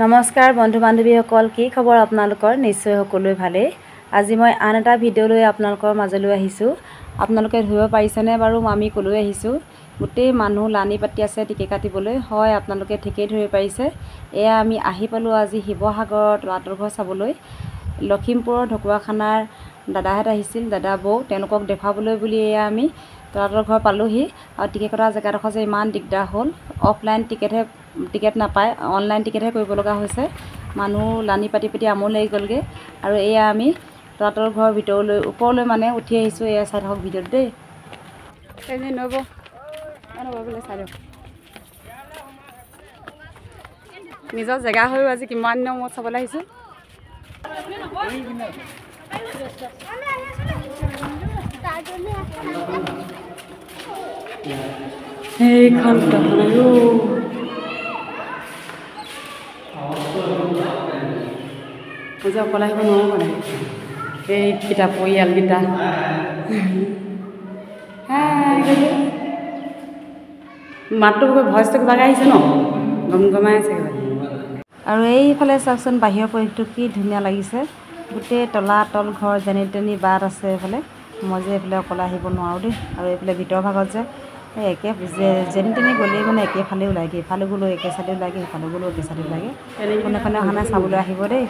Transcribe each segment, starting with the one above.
নমস্কাৰ বন্ধু বান্ধৱীসকল, কি খবৰ আপোনালোকৰ? নিশ্চয় সকলোৱে ভালেই। আজি মই আন এটা ভিডিঅ' লৈ আপোনালোকৰ মাজলৈ আহিছোঁ। আপোনালোকে ধৰিব পাৰিছেনে বাৰু আমি ক'লৈ আহিছোঁ? গোটেই মানুহ লানি পাতি আছে টিকেট কাটিবলৈ। হয়, আপোনালোকে ঠিকেই ধৰিব পাৰিছে। এয়া আমি আহি পালোঁ আজি শিৱসাগৰৰ তলাতল ঘৰ চাবলৈ। লখিমপুৰৰ ঢকুৱাখানাৰ দাদাহঁত আহিছিল, দাদা বৌ, তেওঁলোকক দেখুৱাবলৈ বুলি এয়া আমি তলাতল ঘৰ পালোঁহি। আৰু টিকেট কটা জেগাডোখৰ যে ইমান দিগদাৰ হ'ল, অফলাইন টিকেট নাপায়, অনলাইন টিকেটহে কৰিব লগা হৈছে। মানুহ লানি পাতি আমনি লাগি গ'লগৈ। আৰু এয়া আমি তলাতল ঘৰৰ ভিতৰলৈ ওপৰলৈ মানে উঠি আহিছোঁ। এয়া চাই থাকক ভিডিঅ'ত দেই। নিজৰ জেগা হৈও আজি কিমান দিনৰ মূৰত চাবলৈ আহিছোঁ। সেইখন যে অকলে আহিব নোৱাৰোঁ মানে এইকেইটা পৰিয়ালকেইটা মাতটো ভইচটো কিবাকৈ আহিছে ন, গমাই আছে কিবা। আৰু এইফালে চাওকচোন বাহিৰৰ পৰিৱেশটো কি ধুনীয়া লাগিছে। গোটেই তলাতল ঘৰ যেনি তেনি বাট আছে এইফালে। মই যে এইফালে অকলে আহিব নোৱাৰোঁ দেই। আৰু এইফালে ভিতৰৰ ভাগত যে যেনি তেনি গ'লেই মানে একেফালে ওলাইগে, ইফালে গ'লেও একে চাইডে ওলাইগে, সিফালে গ'লেও একে চাইডে ওলাইগে। কোনে কোনে অহা নাই চাবলৈ আহিব দেই।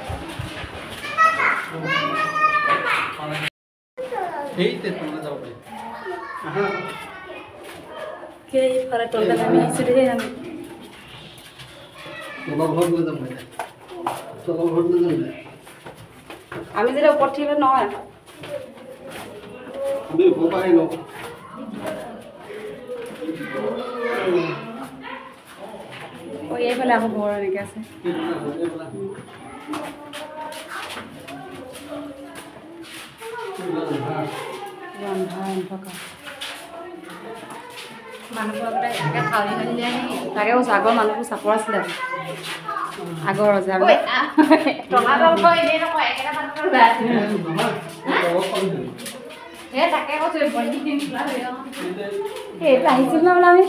সেইফালে তলতে নামি আহিছোঁ দেই আমি। আমি যেতিয়া ওপৰত থাকিলে নহয় এইফালে আকৌ ঘৰ এনেকৈ আছে। তাকে কৈছোঁ, আগৰ মানুহবোৰ চাপৰ আছিলে, আগৰ ৰজাবিলাক। আহিছিল ন বোলে আমি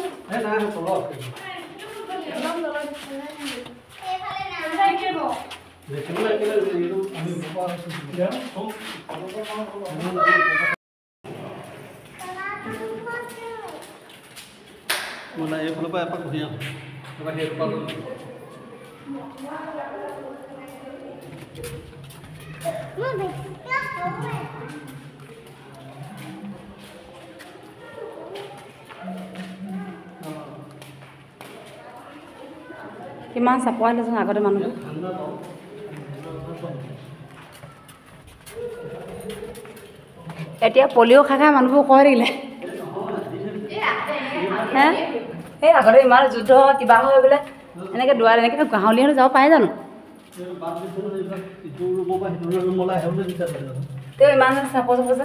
মানে এইফালৰ পৰা এপাক ঘূৰি আহোঁ। কিমান চাপৰ আহিলেচোন আগতে মানুহবোৰ। এতিয়া পলিঅ' খাই মানুহবোৰ কয় থাকিলে। হে এই আগতে ইমান যুদ্ধ কিবা হয় বোলে, এনেকৈ দুৱাৰ এনেকৈ গাঁৱলীয়া হৈ যাব পাৰে জানো? তেওঁ ইমান চাপৰ চাপৰ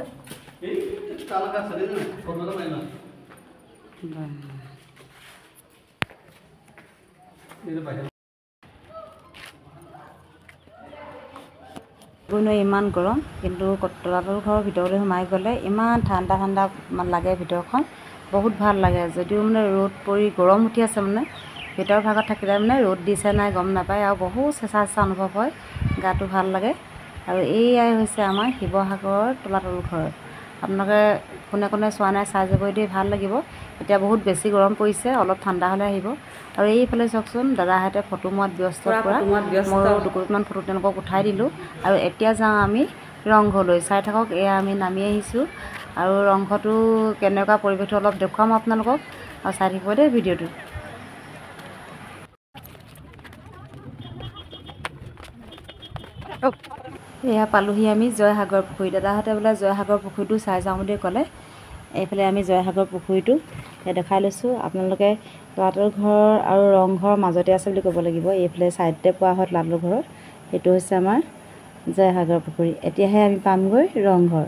যে ইমান গৰম, কিন্তু তলাতল ঘৰৰ ভিতৰলৈ সোমাই গ'লে ইমান ঠাণ্ডা ঠাণ্ডা লাগে ভিতৰখন, বহুত ভাল লাগে। যদিও মানে ৰ'দ পৰি গৰম উঠি আছে, মানে ভিতৰ ভাগত থাকিলে মানে ৰ'দ দিছে নাই গম নাপায়, আৰু বহুত চেঁচা চেঁচা অনুভৱ হয়, গাটো ভাল লাগে। আৰু এইয়াই হৈছে আমাৰ শিৱসাগৰৰ তলাতল ঘৰ। আপোনালোকে কোনে কোনে চোৱা নাই চাই যাব দেই, ভাল লাগিব। এতিয়া বহুত বেছি গৰম পৰিছে, অলপ ঠাণ্ডা হ'লে আহিব। আৰু এইফালে চাওকচোন দাদাহঁতে ফটো মৰাত ব্যস্ত, ময়ো দুকপিমান ফটো তেওঁলোকক উঠাই দিলোঁ। আৰু এতিয়া যাওঁ আমি ৰংঘৰলৈ, চাই থাকক। এয়া আমি নামি আহিছোঁ, আৰু ৰংঘৰটো কেনেকুৱা পৰিৱেশটো অলপ দেখুৱাম আপোনালোকক, আৰু চাই থাকিব দেই ভিডিঅ'টো। এয়া পালোঁহি আমি জয়সাগৰ পুখুৰী। দাদাহঁতে বোলে জয়সাগৰ পুখুৰীটো চাই যাওঁ বুলি ক'লে। এইফালে আমি জয়সাগৰ পুখুৰীটো দেখাই লৈছোঁ। আপোনালোকে তলাতল ঘৰ আৰু ৰংঘৰৰ মাজতে আছে বুলি ক'ব লাগিব। এইফালে ছাইডতে পোৱা হয় তলাতল ঘৰত, সেইটো হৈছে আমাৰ জয়সাগৰ পুখুৰী। এতিয়াহে আমি পামগৈ ৰংঘৰ।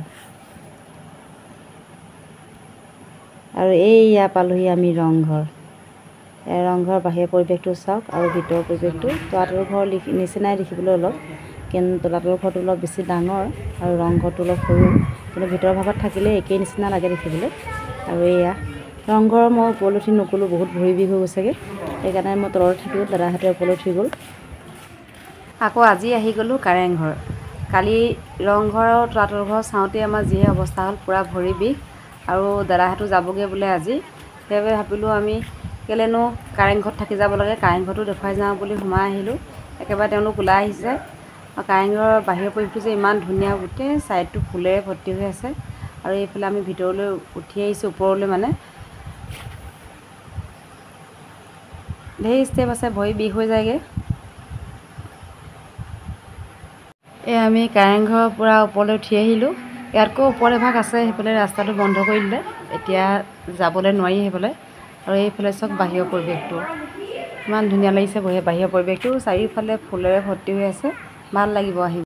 আৰু এইয়া পালোঁহি আমি ৰংঘৰ। ৰংঘৰৰ বাহিৰৰ পৰিৱেশটো চাওক, আৰু ভিতৰৰ পৰিৱেশটো তলাতল ঘৰৰ নিচিনাই দেখিবলৈ অলপ, কিন্তু তলাতল ঘৰটো অলপ বেছি ডাঙৰ আৰু ৰংঘৰটো অলপ সৰু, কিন্তু ভিতৰৰ ভাগত থাকিলে একেই নিচিনা লাগে দেখিবলৈ। আৰু এয়া ৰংঘৰৰ মই ওপৰলৈ উঠি নগ'লোঁ, বহুত ভৰি বিষ হৈ গৈছেগৈ, সেইকাৰণে মই তলত থাকিলোঁ, দাদাহঁতে ওপৰলৈ উঠি গ'ল। আকৌ আজি আহি গ'লোঁ কাৰেংঘৰ। কালি ৰংঘৰ আৰু তলাতল ঘৰ চাওঁতে আমাৰ যিহে অৱস্থা হ'ল, পূৰা ভৰি বিষ। আৰু দাদাহঁতো যাবগৈ বোলে আজি, সেইবাবে ভাবিলোঁ আমি কেলেনো কাৰেংঘৰত থাকি যাব লাগে, কাৰেংঘৰটো দেখুৱাই যাওঁ বুলি সোমাই আহিলোঁ। একেবাৰে তেওঁলোক ওলাই আহিছে। আৰু কাৰেংঘৰৰ বাহিৰৰ পৰিৱেশটো যে ইমান ধুনীয়া, গোটেই ছাইডটো ফুলেৰে ভৰ্তি হৈ আছে। আৰু এইফালে আমি ভিতৰলৈ উঠি আহিছোঁ, ওপৰলৈ মানে ঢেৰ ষ্টেপ আছে, ভৰি বিষ হৈ যায়গৈ। আমি কাৰেংঘৰৰ পৰা ওপৰলৈ উঠি আহিলোঁ। ইয়াতকৈ ওপৰ এভাগ আছে, সেইফালে ৰাস্তাটো বন্ধ কৰি দিলে, এতিয়া যাবলৈ নোৱাৰি সেইফালে। আৰু এইফালে চাওক বাহিৰৰ পৰিৱেশটো ইমান ধুনীয়া লাগিছে, বাহিৰৰ পৰিৱেশটো চাৰিওফালে ফুলেৰে ভৰ্তি হৈ আছে, ভাল লাগিব আহি।